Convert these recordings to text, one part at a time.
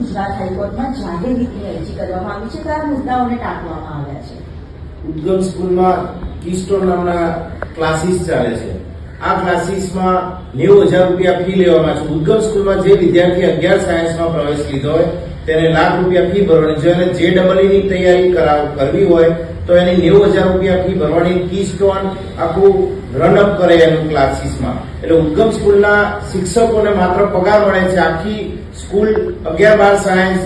ગુજરાત હાઈકોર્ટમાં જાહેર રીતની અરજી કરવામાં આવી છે, કયા મુદ્દાઓને ટાંકવામાં આવ્યા છે? ઉદ્ગમ સ્કૂલમાં કીસ્ટોન નામના ક્લાસીસ ચાલે છે. આ ક્લાસીસમાં 90,000 રૂપિયા ફી લેવામાં છે. ઉદ્ગમ સ્કૂલમાં જે વિદ્યાર્થી 11 સાયન્સમાં પ્રવેશ લીધો હોય તેને લાખ રૂપિયા ફી ભરવાની છે અને JEE ની તૈયારી કરવી હોય તો એની 90,000 રૂપિયા ફી ભરવાની. કીસ્ટોન આખું રનઅપ કરે એનું ક્લાસીસમાં. એટલે ઉદ્ગમ સ્કૂલના શિક્ષકોને માત્ર પગાર મળે છે. આખી સ્કૂલ 11-12 સાયન્સ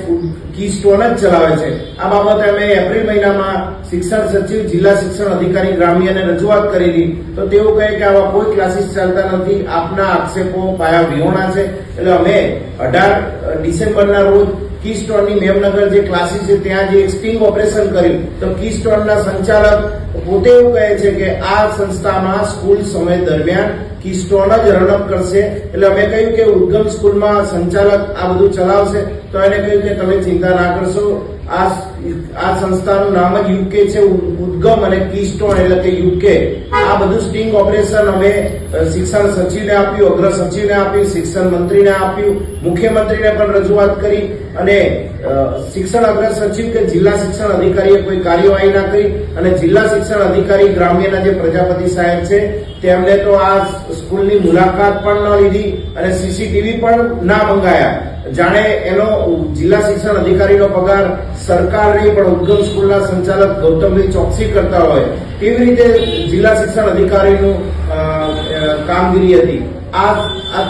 કીસ્ટોન જ ચલાવે છે. આ બાબતે અમે એપ્રિલ મહિનામાં શિક્ષણ સચિવ, જિલ્લા શિક્ષણ અધિકારી ગ્રામ્યને રજૂઆત કરેલી તો તેઓ કહે કે આવા કોઈ ક્લાસીસ ચાલતા નથી, આપના આક્ષેપો પાયા વિહોણા છે. એટલે અમે 18 ડિસેમ્બરના રોજ કીસ્ટોનની મેમનગર જે ક્લાસીસ છે ત્યાં જે સ્ટિંગ ઓપરેશન કર્યું તો કીસ્ટોનના સંચાલક પોતે એવું કહે છે કે આ સંસ્થામાં સ્કૂલ સમય દરમિયાન કીસ્ટોન જ રનઅપ કરશે. એટલે અમે કહ્યું કે ઉદ્ગમ સ્કૂલમાં સંચાલક આ બધું ચલાવશે તો એને કહ્યું કે તમે ચિંતા ના કરશો, આ સંસ્થાનું નામ જ યુકે છે, ઉદ્ગમ અને કીસ્ટોન એટલે કે યુકે. આ બધું સ્ટિંગ ઓપરેશન અમે શિક્ષણ સચિવને આપ્યું, અગ્ર સચિવને આપ્યું, શિક્ષણ મંત્રીને આપ્યું, મુખ્યમંત્રીને પણ રજૂઆત કરી અને શિક્ષણ અગ્ર સચિવ કે જિલ્લા શિક્ષણ અધિકારીએ કોઈ કાર્યવાહી ના કરી અને જિલ્લા શિક્ષણ અધિકારી ગ્રામ્યના જે પ્રજાપતિ સાહેબ છે તેમને તો આ સ્કૂલની મુલાકાત પણ ન લીધી અને સીસીટીવી પણ ના મંગાયા. જાણે એનો જિલ્લા શિક્ષણ અધિકારીનો પગાર સરકાર નહીં પણ ઉદ્ગમ સ્કૂલના સંચાલક ગૌતમભાઈ ચોકસી કરતા હોય કેવી રીતે જિલ્લા શિક્ષણ અધિકારીનું કામગીરી હતી. આ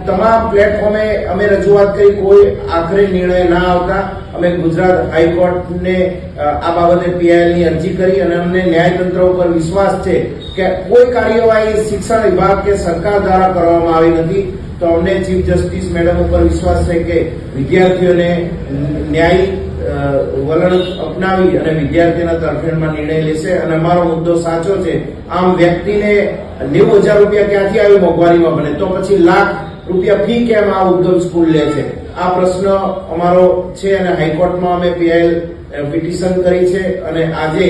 તમામ પ્લેટફોર્મે અમે રજૂઆત કરી, કોઈ આખરે નિર્ણય ના આવતા અમે ગુજરાત હાઈકોર્ટને આ બાબતે PIL ની અરજી કરી અને અમને ન્યાયતંત્ર ઉપર વિશ્વાસ છે કે કોઈ કાર્યવાહી શિક્ષણ વિભાગ કે સરકાર દ્વારા કરવામાં આવી નથી. તો અમને ચીફ જસ્ટિસ મેડમ ઉપર વિશ્વાસ છે કે વિદ્યાર્થીઓને ન્યાયી વલણ અપનાવી અને વિદ્યાર્થીઓના તરફેણમાં નિર્ણય લેશે અને અમારો મુદ્દો સાચો છે. આમ વ્યક્તિને 90,000 રૂપિયા ક્યાંથી આવી મોંઘવારીમાં બને તો પછી લાખ રૂપિયા ફી કેમ આ ઉદ્ગમ સ્કૂલ લે છે? આ પ્રશ્ન અમારો છે અને હાઈકોર્ટમાં અમે PIL પિટિશન કરી છે અને આજે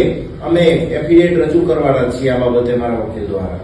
અમે એફિડેવિટ રજૂ કરવાના છીએ આ બાબતે મારા વકીલ દ્વારા.